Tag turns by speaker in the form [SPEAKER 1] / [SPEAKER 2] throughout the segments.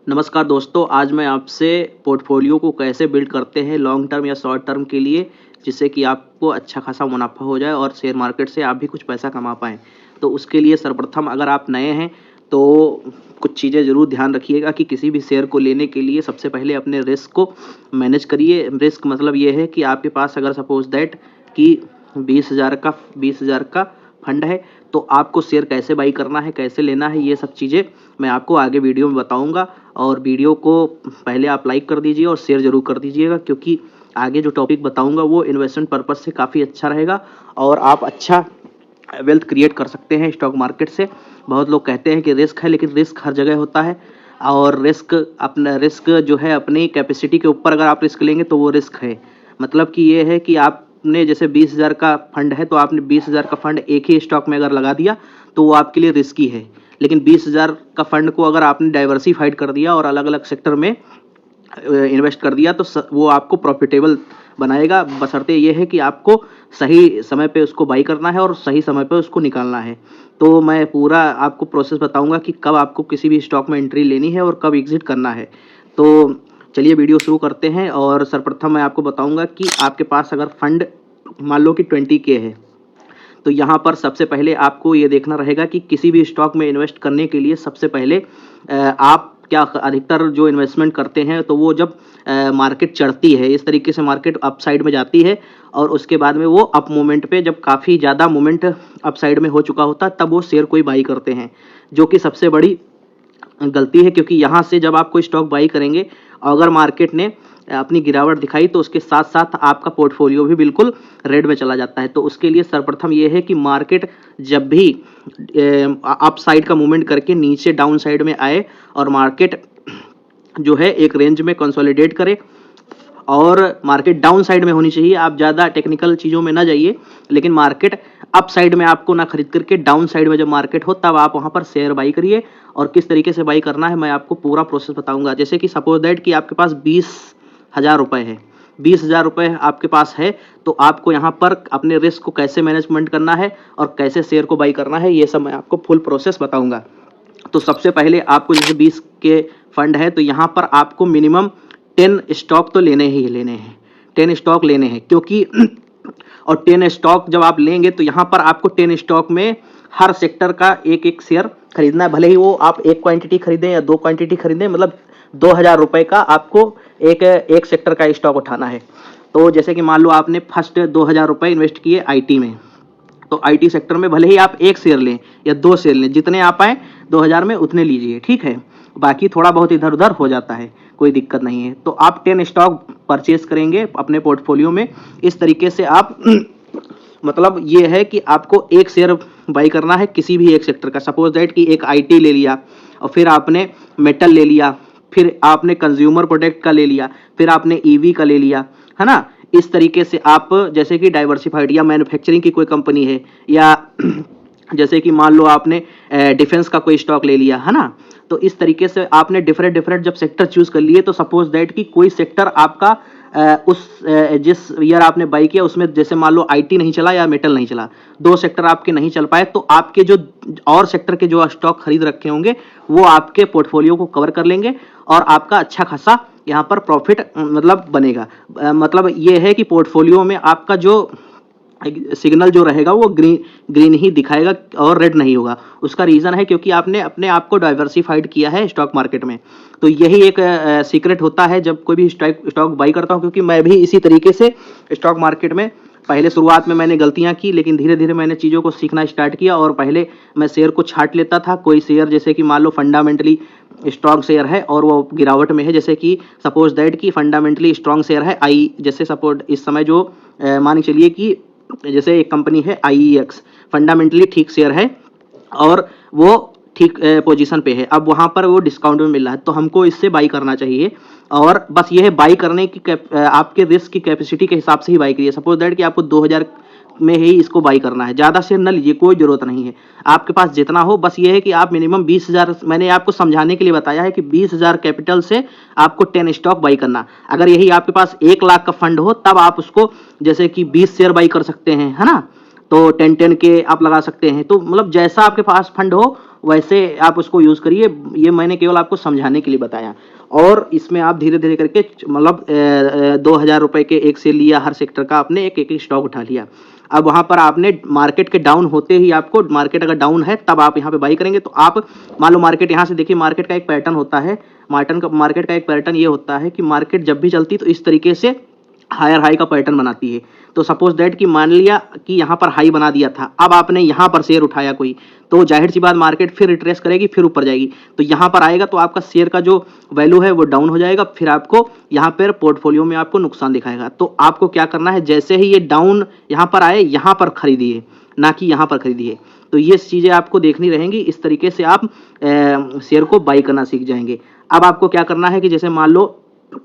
[SPEAKER 1] नमस्कार दोस्तों, आज मैं आपसे पोर्टफोलियो को कैसे बिल्ड करते हैं लॉन्ग टर्म या शॉर्ट टर्म के लिए, जिससे कि आपको अच्छा खासा मुनाफा हो जाए और शेयर मार्केट से आप भी कुछ पैसा कमा पाएँ। तो उसके लिए सर्वप्रथम अगर आप नए हैं तो कुछ चीज़ें ज़रूर ध्यान रखिएगा कि किसी भी शेयर को लेने के लिए सबसे पहले अपने रिस्क को मैनेज करिए। रिस्क मतलब ये है कि आपके पास अगर सपोज़ दैट कि 20,000 का फंड है, तो आपको शेयर कैसे बाई करना है, कैसे लेना है, ये सब चीज़ें मैं आपको आगे वीडियो में बताऊँगा। और वीडियो को पहले आप लाइक कर दीजिए और शेयर ज़रूर कर दीजिएगा, क्योंकि आगे जो टॉपिक बताऊँगा वो इन्वेस्टमेंट पर्पज़ से काफ़ी अच्छा रहेगा और आप अच्छा वेल्थ क्रिएट कर सकते हैं स्टॉक मार्केट से। बहुत लोग कहते हैं कि रिस्क है, लेकिन रिस्क हर जगह होता है और रिस्क जो है अपनी कैपेसिटी के ऊपर अगर आप रिस्क लेंगे तो वो रिस्क है। मतलब कि ये है कि आपने जैसे 20,000 का फंड है, तो आपने 20,000 का फंड एक ही स्टॉक में अगर लगा दिया तो वो आपके लिए रिस्की है। लेकिन 20,000 का फंड को अगर आपने डाइवर्सिफाइड कर दिया और अलग-अलग सेक्टर में इन्वेस्ट कर दिया तो वो आपको प्रॉफिटेबल बनाएगा, बशर्ते ये है कि आपको सही समय पे उसको बाई करना है और सही समय पे उसको निकालना है। तो मैं पूरा आपको प्रोसेस बताऊंगा कि कब आपको किसी भी स्टॉक में एंट्री लेनी है और कब एग्जिट करना है। तो चलिए वीडियो शुरू करते हैं। और सर्वप्रथम मैं आपको बताऊंगा कि आपके पास अगर फंड मान लो कि 20K है, तो यहाँ पर सबसे पहले आपको ये देखना रहेगा कि किसी भी स्टॉक में इन्वेस्ट करने के लिए सबसे पहले आप क्या अधिकतर जो इन्वेस्टमेंट करते हैं तो वो जब मार्केट चढ़ती है, इस तरीके से मार्केट अप साइड में जाती है और उसके बाद में वो अप मोमेंट पे जब काफ़ी ज़्यादा मोमेंट अप साइड में हो चुका होता है तब वो शेयर कोई बाई करते हैं, जो कि सबसे बड़ी गलती है। क्योंकि यहाँ से जब आप कोई स्टॉक बाई करेंगे, अगर मार्केट ने अपनी गिरावट दिखाई तो उसके साथ साथ आपका पोर्टफोलियो भी बिल्कुल रेड में चला जाता है। तो उसके लिए सर्वप्रथम ये है कि मार्केट जब भी अप साइड का मूवमेंट करके नीचे डाउन साइड में आए और मार्केट जो है एक रेंज में कंसोलिडेट करे और मार्केट डाउन साइड में होनी चाहिए। आप ज़्यादा टेक्निकल चीज़ों में ना जाइए, लेकिन मार्केट अप साइड में आपको ना खरीद करके डाउन साइड में जब मार्केट हो तब आप वहाँ पर शेयर बाई करिए। और किस तरीके से बाई करना है मैं आपको पूरा प्रोसेस बताऊंगा। जैसे कि सपोज दैट कि आपके पास 20,000 रुपये है, 20,000 रुपये आपके पास है, तो आपको यहाँ पर अपने रिस्क को कैसे मैनेजमेंट करना है और कैसे शेयर को बाई करना है, ये सब मैं आपको फुल प्रोसेस बताऊँगा। तो सबसे पहले आपको जैसे 20 के फंड है, तो यहाँ पर आपको मिनिमम 10 स्टॉक तो लेने ही लेने हैं, 10 स्टॉक लेने हैं। क्योंकि और 10 स्टॉक जब आप लेंगे तो यहाँ पर आपको 10 स्टॉक में हर सेक्टर का एक एक शेयर खरीदना है। भले ही वो आप एक क्वांटिटी खरीदें या 2 क्वांटिटी खरीदें, मतलब 2,000 रुपये का आपको एक सेक्टर का स्टॉक उठाना है। तो जैसे कि मान लो आपने फर्स्ट 2,000 रुपये इन्वेस्ट किए आईटी में, तो आईटी सेक्टर में भले ही आप एक शेयर लें या 2 शेयर लें, जितने आप आए 2,000 में उतने लीजिए, ठीक है। बाकी थोड़ा बहुत इधर उधर हो जाता है, कोई दिक्कत नहीं है। तो आप 10 स्टॉक परचेज करेंगे अपने पोर्टफोलियो में। इस तरीके से आप मतलब ये है कि आपको एक शेयर बाई करना है किसी भी एक सेक्टर का। सपोज दैट कि एक आईटी ले लिया और फिर आपने मेटल ले लिया, फिर आपने कंज्यूमर प्रोडक्ट का ले लिया, फिर आपने ईवी का ले लिया, है ना। इस तरीके से आप जैसे कि डाइवर्सिफाइड या मैन्युफैक्चरिंग की कोई कंपनी है, या जैसे कि मान लो आपने डिफेंस का कोई स्टॉक ले लिया, है ना। तो इस तरीके से आपने डिफरेंट जब सेक्टर चूज कर लिए, तो सपोज दैट कि कोई सेक्टर आपका जिस ईयर आपने बाई किया उसमें जैसे मान लो आईटी नहीं चला या मेटल नहीं चला, 2 सेक्टर आपके नहीं चल पाए, तो आपके जो और सेक्टर के जो स्टॉक खरीद रखे होंगे वो आपके पोर्टफोलियो को कवर कर लेंगे और आपका अच्छा खासा यहाँ पर प्रॉफिट मतलब बनेगा। मतलब ये है कि पोर्टफोलियो में आपका जो सिग्नल जो रहेगा वो ग्रीन ही दिखाएगा और रेड नहीं होगा। उसका रीज़न है क्योंकि आपने अपने आप को डाइवर्सिफाइड किया है स्टॉक मार्केट में। तो यही एक सीक्रेट होता है जब कोई भी स्टॉक बाई करता हूँ, क्योंकि मैं भी इसी तरीके से स्टॉक मार्केट में पहले शुरुआत में मैंने गलतियां की, लेकिन धीरे धीरे मैंने चीज़ों को सीखना स्टार्ट किया। और पहले मैं शेयर को छांट लेता था। कोई शेयर जैसे कि मान लो फंडामेंटली स्ट्रॉन्ग शेयर है और वो गिरावट में है, जैसे कि सपोज दैट कि फंडामेंटली स्ट्रॉन्ग शेयर है जैसे सपोज इस समय जो मान के चलिए कि जैसे एक कंपनी है IEX, फंडामेंटली ठीक शेयर है और वो ठीक पोजीशन पे है, अब वहाँ पर वो डिस्काउंट में मिल रहा है, तो हमको इससे बाई करना चाहिए। और बस ये है बाई करने की आपके रिस्क की कैपेसिटी के हिसाब से ही बाई करिए। सपोज दैट कि आपको 2,000 में ही इसको बाई करना है, ज़्यादा शेयर न लीजिए, कोई ज़रूरत नहीं है। आपके पास जितना हो, बस ये है कि आप मिनिमम 20,000, मैंने आपको समझाने के लिए बताया है कि 20,000 कैपिटल से आपको 10 स्टॉक बाई करना। अगर यही आपके पास 1 लाख का फंड हो तब आप उसको जैसे कि 20 शेयर बाई कर सकते हैं, है ना। तो 10-10 के आप लगा सकते हैं। तो मतलब जैसा आपके पास फंड हो वैसे आप उसको यूज़ करिए। ये मैंने केवल आपको समझाने के लिए बताया, और इसमें आप धीरे-धीरे करके मतलब 2000 रुपए के एक शेयर लिया, हर सेक्टर का आपने एक-एक स्टॉक उठा लिया। अब वहाँ पर आपने मार्केट के डाउन होते ही आपको, मार्केट अगर डाउन है तब आप यहाँ पे बाई करेंगे। तो आप मान लो मार्केट यहाँ से देखिए, मार्केट का एक पैटर्न होता है, मार्केट का एक पैटर्न ये होता है कि मार्केट जब भी चलती तो इस तरीके से हायर हाई का पैटर्न बनाती है। तो सपोज दैट कि मान लिया कि यहाँ पर हाई बना दिया था, अब आपने यहाँ पर शेयर उठाया कोई, तो जाहिर सी बात मार्केट फिर रिट्रेस करेगी, फिर ऊपर जाएगी, तो यहाँ पर आएगा तो आपका शेयर का जो वैल्यू है वो डाउन हो जाएगा, फिर आपको यहाँ पर पोर्टफोलियो में आपको नुकसान दिखाएगा। तो आपको क्या करना है, जैसे ही ये डाउन यहाँ पर आए यहाँ पर खरीदिए, ना कि यहाँ पर खरीदिए। तो ये चीज़ें आपको देखनी रहेंगी, इस तरीके से आप शेयर को बाई करना सीख जाएंगे। अब आपको क्या करना है कि जैसे मान लो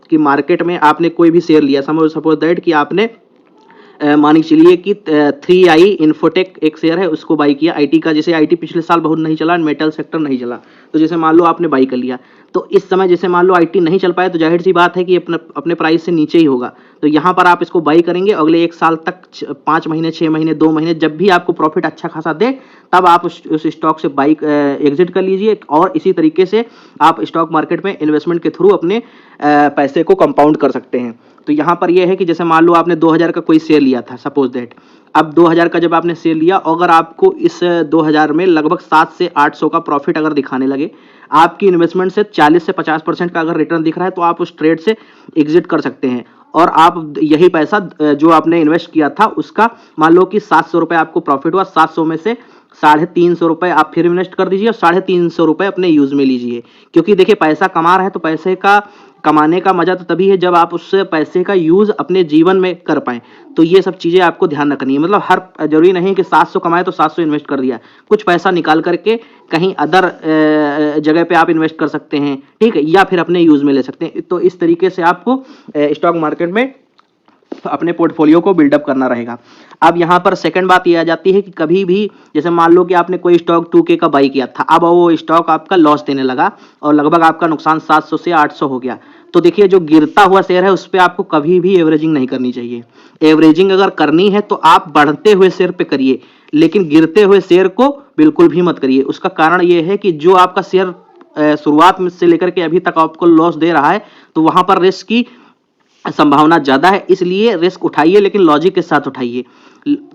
[SPEAKER 1] कि मार्केट में आपने कोई भी शेयर लिया, सपोज दैट कि आपने मान के चलिए कि 3i इन्फोटेक एक शेयर है, उसको बाई किया आईटी का। जैसे आईटी पिछले साल बहुत नहीं चला, मेटल सेक्टर नहीं चला, तो जैसे मान लो आपने बाई कर लिया, तो इस समय जैसे मान लो आईटी नहीं चल पाए तो जाहिर सी बात है कि अपने प्राइस से नीचे ही होगा। तो यहाँ पर आप इसको बाई करेंगे, अगले 1 साल तक 5 महीने, 6 महीने, 2 महीने, जब भी आपको प्रॉफिट अच्छा खासा दे तब आप उस स्टॉक से बाई एग्जिट कर लीजिए। और इसी तरीके से आप स्टॉक मार्केट में इन्वेस्टमेंट के थ्रू अपने पैसे को कंपाउंड कर सकते हैं। तो यहाँ पर यह है कि जैसे मान लो आपने 2000 का कोई शेयर लिया था, सपोज दैट, अब 2000 का जब आपने शेयर लिया, अगर आपको इस 2000 में लगभग 700 से 800 का प्रॉफिट अगर दिखाने लगे, आपकी इन्वेस्टमेंट से 40 से 50% का अगर रिटर्न दिख रहा है, तो आप उस ट्रेड से एग्जिट कर सकते हैं। और आप यही पैसा जो आपने इन्वेस्ट किया था उसका मान लो कि 700 रुपये आपको प्रॉफिट हुआ, 700 में से 350 रुपये आप फिर इन्वेस्ट कर दीजिए और 350 रुपये अपने यूज में लीजिए। क्योंकि देखिए पैसा कमा रहे हैं तो पैसे का कमाने का मजा तो तभी है जब आप उस पैसे का यूज अपने जीवन में कर पाए। तो ये सब चीजें आपको ध्यान रखनी है। मतलब हर जरूरी नहीं कि 700 कमाए तो 700 इन्वेस्ट कर दिया, कुछ पैसा निकाल करके कहीं अदर जगह पे आप इन्वेस्ट कर सकते हैं, ठीक है, या फिर अपने यूज में ले सकते हैं। तो इस तरीके से आपको स्टॉक मार्केट में अपने पोर्टफोलियो को बिल्डअप करना रहेगा। अब यहाँ पर सेकंड बात ये आ जाती है कि कभी भी जैसे मान लो कि आपने कोई स्टॉक 2K का बाई किया था, अब वो स्टॉक आपका लॉस देने लगा और लगभग आपका नुकसान 700 से 800 हो गया। तो देखिए जो गिरता हुआ शेयर है उस पर आपको कभी भी एवरेजिंग नहीं करनी चाहिए। एवरेजिंग अगर करनी है तो आप बढ़ते हुए शेयर पे करिए, लेकिन गिरते हुए शेयर को बिल्कुल भी मत करिए। उसका कारण ये है कि जो आपका शेयर शुरुआत में से लेकर के अभी तक आपको लॉस दे रहा है, तो वहां पर रिस्क की संभावना ज्यादा है, इसलिए रिस्क उठाइए लेकिन लॉजिक के साथ उठाइए।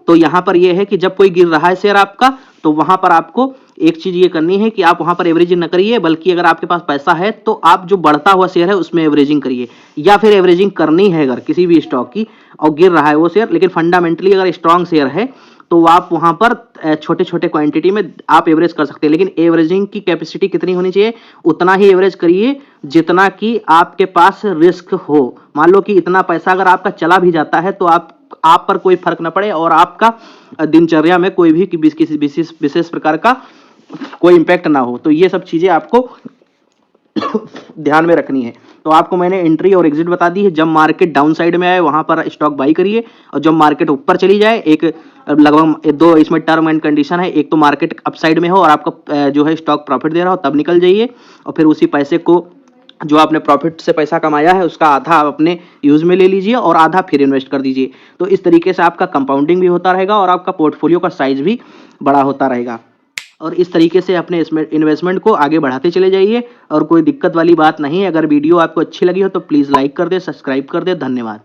[SPEAKER 1] तो यहां पर यह है कि जब कोई गिर रहा है शेयर आपका, तो वहां पर आपको एक चीज ये करनी है कि आप वहां पर एवरेजिंग न करिए, बल्कि अगर आपके पास पैसा है तो आप जो बढ़ता हुआ शेयर है उसमें एवरेजिंग करिए। या फिर एवरेजिंग करनी है अगर किसी भी स्टॉक की और गिर रहा है वो शेयर, लेकिन फंडामेंटली अगर स्ट्रांग शेयर है तो आप वहां पर छोटे छोटे क्वांटिटी में आप एवरेज कर सकते हैं। लेकिन एवरेजिंग की कैपेसिटी कितनी होनी चाहिए, उतना ही एवरेज करिए जितना कि आपके पास रिस्क हो। मान लो कि इतना पैसा अगर आपका चला भी जाता है तो आप पर कोई फर्क ना पड़े और आपका दिनचर्या में कोई भी किसी विशेष प्रकार का कोई इंपैक्ट ना हो। तो ये सब चीजें आपको ध्यान में रखनी है। तो आपको मैंने एंट्री और एग्जिट बता दी है। जब मार्केट डाउन साइड में आए वहां पर स्टॉक बाई करिए, और जब मार्केट ऊपर चली जाए, एक लगभग 2 इसमें टर्म एंड कंडीशन है, एक तो मार्केट अप साइड में हो और आपका जो है स्टॉक प्रॉफिट दे रहा हो तब निकल जाइए, और फिर उसी पैसे को जो आपने प्रॉफिट से पैसा कमाया है उसका आधा आप अपने यूज में ले लीजिए और आधा फिर इन्वेस्ट कर दीजिए। तो इस तरीके से आपका कंपाउंडिंग भी होता रहेगा और आपका पोर्टफोलियो का साइज भी बड़ा होता रहेगा। और इस तरीके से अपने इन्वेस्टमेंट को आगे बढ़ाते चले जाइए और कोई दिक्कत वाली बात नहीं है। अगर वीडियो आपको अच्छी लगी हो तो प्लीज़ लाइक कर दे, सब्सक्राइब कर दे। धन्यवाद।